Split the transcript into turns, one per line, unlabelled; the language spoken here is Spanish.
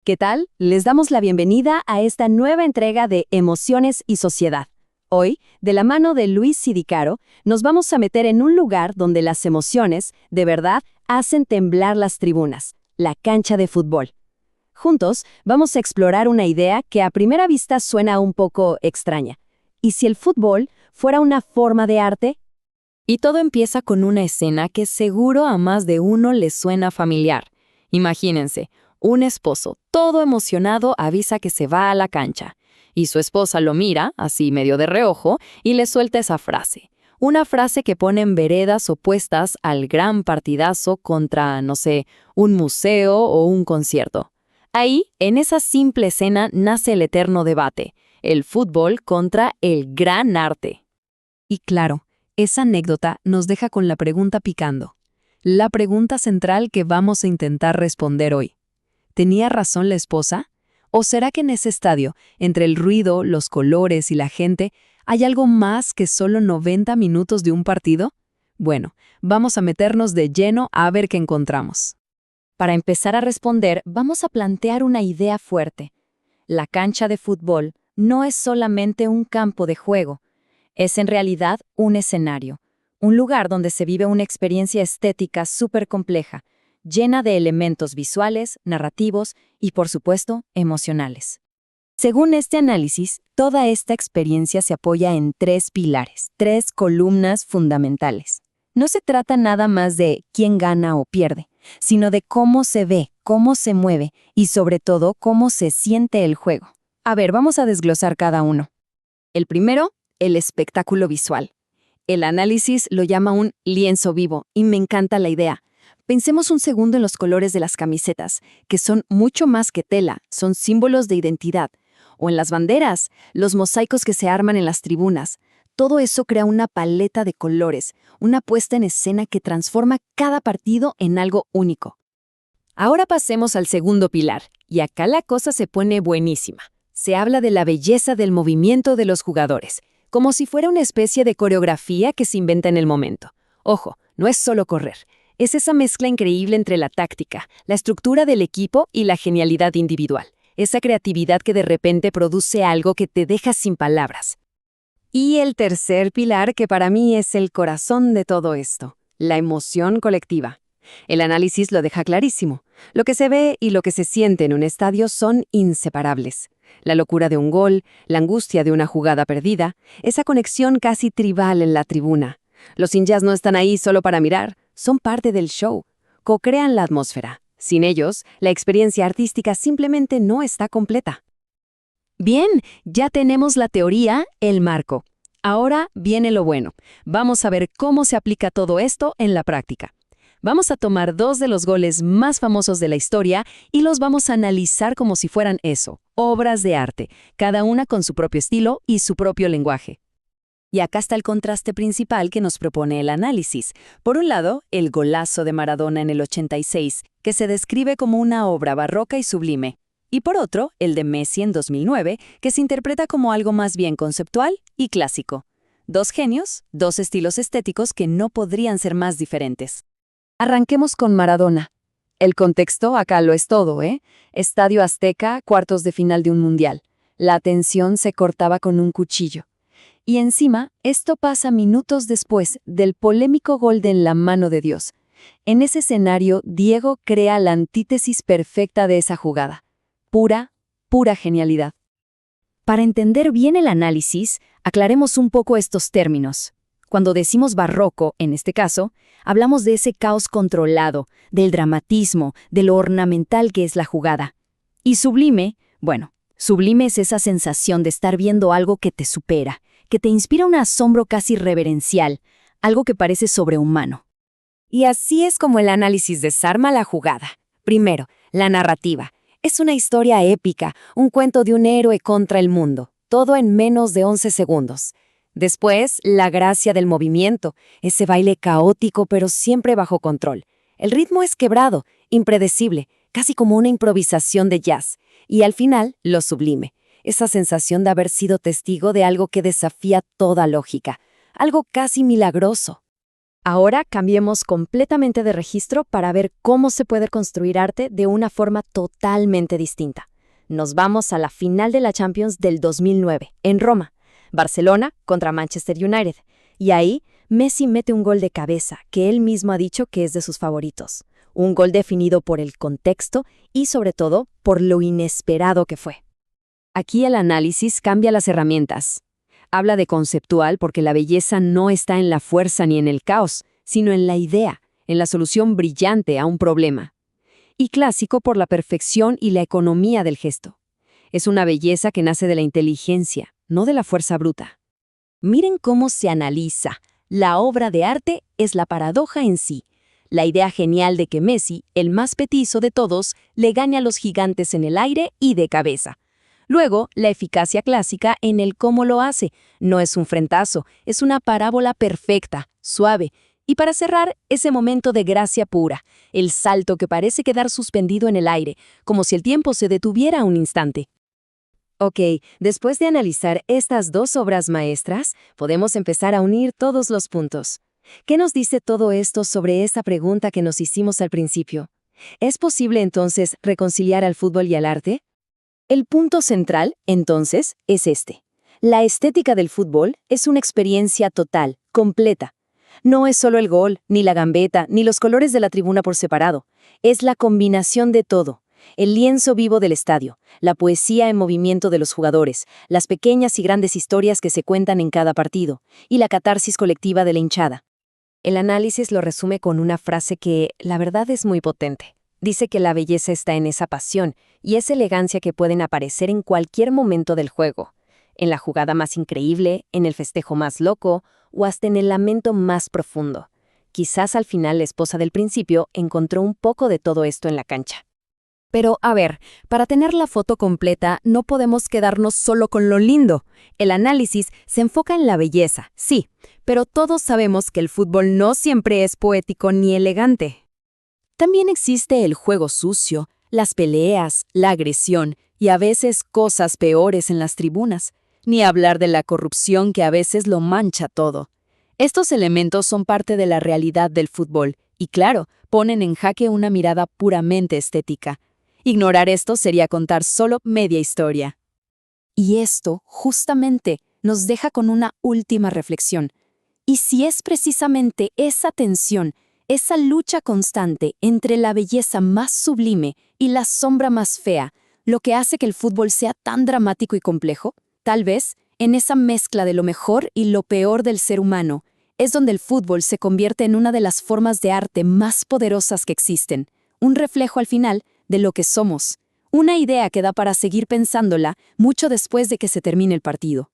¿Qué tal? Les damos la bienvenida a esta nueva entrega de Emociones y Sociedad. Hoy, de la mano de Luis Sidicaro, nos vamos a meter en un lugar donde las emociones, de verdad, hacen temblar las tribunas, la cancha de fútbol. Juntos, vamos a explorar una idea que a primera vista suena un poco extraña. ¿Y si el fútbol fuera una forma de arte?
Y todo empieza con una escena que seguro a más de uno le suena familiar. Imagínense, un esposo, todo emocionado, avisa que se va a la cancha. Y su esposa lo mira, así medio de reojo, y le suelta esa frase. Una frase que pone en veredas opuestas al gran partidazo contra, no sé, un museo o un concierto. Ahí, en esa simple escena, nace el eterno debate. El fútbol contra el gran arte.
Y claro, esa anécdota nos deja con la pregunta picando. La pregunta central que vamos a intentar responder hoy. ¿Tenía razón la esposa? ¿O será que en ese estadio, entre el ruido, los colores y la gente, hay algo más que solo 90 minutos de un partido? Bueno, vamos a meternos de lleno a ver qué encontramos.
Para empezar a responder, vamos a plantear una idea fuerte. La cancha de fútbol no es solamente un campo de juego, es en realidad un escenario, un lugar donde se vive una experiencia estética súper compleja, llena de elementos visuales, narrativos y, por supuesto, emocionales. Según este análisis, toda esta experiencia se apoya en tres pilares, tres columnas fundamentales. No se trata nada más de quién gana o pierde, sino de cómo se ve, cómo se mueve y, sobre todo, cómo se siente el juego. A ver, vamos a desglosar cada uno. El primero, el espectáculo visual. El análisis lo llama un lienzo vivo y me encanta la idea. Pensemos un segundo en los colores de las camisetas, que son mucho más que tela, son símbolos de identidad. O en las banderas, los mosaicos que se arman en las tribunas. Todo eso crea una paleta de colores, una puesta en escena que transforma cada partido en algo único. Ahora pasemos al segundo pilar, y acá la cosa se pone buenísima. Se habla de la belleza del movimiento de los jugadores, como si fuera una especie de coreografía que se inventa en el momento. Ojo, no es solo correr. Es esa mezcla increíble entre la táctica, la estructura del equipo y la genialidad individual. Esa creatividad que de repente produce algo que te deja sin palabras.
Y el tercer pilar, que para mí es el corazón de todo esto, la emoción colectiva. El análisis lo deja clarísimo. Lo que se ve y lo que se siente en un estadio son inseparables. La locura de un gol, la angustia de una jugada perdida, esa conexión casi tribal en la tribuna. Los hinchas no están ahí solo para mirar, son parte del show, co-crean la atmósfera. Sin ellos, la experiencia artística simplemente no está completa. Bien, ya tenemos la teoría, el marco. Ahora viene lo bueno. Vamos a ver cómo se aplica todo esto en la práctica. Vamos a tomar dos de los goles más famosos de la historia y los vamos a analizar como si fueran eso, obras de arte, cada una con su propio estilo y su propio lenguaje. Y acá está el contraste principal que nos propone el análisis. Por un lado, el golazo de Maradona en el 86, que se describe como una obra barroca y sublime. Y por otro, el de Messi en 2009, que se interpreta como algo más bien conceptual y clásico. Dos genios, dos estilos estéticos que no podrían ser más diferentes. Arranquemos con Maradona. El contexto acá lo es todo, ¿eh? Estadio Azteca, cuartos de final de un mundial. La atención se cortaba con un cuchillo. Y encima, esto pasa minutos después del polémico gol de En la mano de Dios. En ese escenario, Diego crea la antítesis perfecta de esa jugada. Pura genialidad. Para entender bien el análisis, aclaremos un poco estos términos. Cuando decimos barroco, en este caso, hablamos de ese caos controlado, del dramatismo, de lo ornamental que es la jugada. Y sublime, bueno, sublime es esa sensación de estar viendo algo que te supera, que te inspira un asombro casi reverencial, algo que parece sobrehumano. Y así es como el análisis desarma la jugada. Primero, la narrativa. Es una historia épica, un cuento de un héroe contra el mundo, todo en menos de 11 segundos. Después, la gracia del movimiento, ese baile caótico pero siempre bajo control. El ritmo es quebrado, impredecible, casi como una improvisación de jazz. Y al final, lo sublime, esa sensación de haber sido testigo de algo que desafía toda lógica, algo casi milagroso.
Ahora cambiemos completamente de registro para ver cómo se puede construir arte de una forma totalmente distinta. Nos vamos a la final de la Champions del 2009, en Roma, Barcelona contra Manchester United. Y ahí, Messi mete un gol de cabeza que él mismo ha dicho que es de sus favoritos. Un gol definido por el contexto y, sobre todo, por lo inesperado que fue.
Aquí el análisis cambia las herramientas. Habla de conceptual porque la belleza no está en la fuerza ni en el caos, sino en la idea, en la solución brillante a un problema. Y clásico por la perfección y la economía del gesto. Es una belleza que nace de la inteligencia, no de la fuerza bruta.
Miren cómo se analiza. La obra de arte es la paradoja en sí. La idea genial de que Messi, el más petizo de todos, le gane a los gigantes en el aire y de cabeza. Luego, la eficacia clásica en el cómo lo hace. No es un frentazo, es una parábola perfecta, suave. Y para cerrar, ese momento de gracia pura, el salto que parece quedar suspendido en el aire, como si el tiempo se detuviera un instante.
Ok, después de analizar estas dos obras maestras, podemos empezar a unir todos los puntos. ¿Qué nos dice todo esto sobre esta pregunta que nos hicimos al principio? ¿Es posible entonces reconciliar al fútbol y al arte?
El punto central, entonces, es este. La estética del fútbol es una experiencia total, completa. No es solo el gol, ni la gambeta, ni los colores de la tribuna por separado. Es la combinación de todo. El lienzo vivo del estadio, la poesía en movimiento de los jugadores, las pequeñas y grandes historias que se cuentan en cada partido, y la catarsis colectiva de la hinchada.
El análisis lo resume con una frase que, la verdad, es muy potente. Dice que la belleza está en esa pasión y esa elegancia que pueden aparecer en cualquier momento del juego, en la jugada más increíble, en el festejo más loco o hasta en el lamento más profundo. Quizás al final la esposa del principio encontró un poco de todo esto en la cancha.
Pero, a ver, para tener la foto completa no podemos quedarnos solo con lo lindo. El análisis se enfoca en la belleza, sí, pero todos sabemos que el fútbol no siempre es poético ni elegante. También existe el juego sucio, las peleas, la agresión y a veces cosas peores en las tribunas, ni hablar de la corrupción que a veces lo mancha todo. Estos elementos son parte de la realidad del fútbol y, claro, ponen en jaque una mirada puramente estética. Ignorar esto sería contar solo media historia. Y esto, justamente, nos deja con una última reflexión. ¿Y si es precisamente esa tensión, esa lucha constante entre la belleza más sublime y la sombra más fea, lo que hace que el fútbol sea tan dramático y complejo? Tal vez, en esa mezcla de lo mejor y lo peor del ser humano, es donde el fútbol se convierte en una de las formas de arte más poderosas que existen, un reflejo al final de lo que somos, una idea que da para seguir pensándola mucho después de que se termine el partido.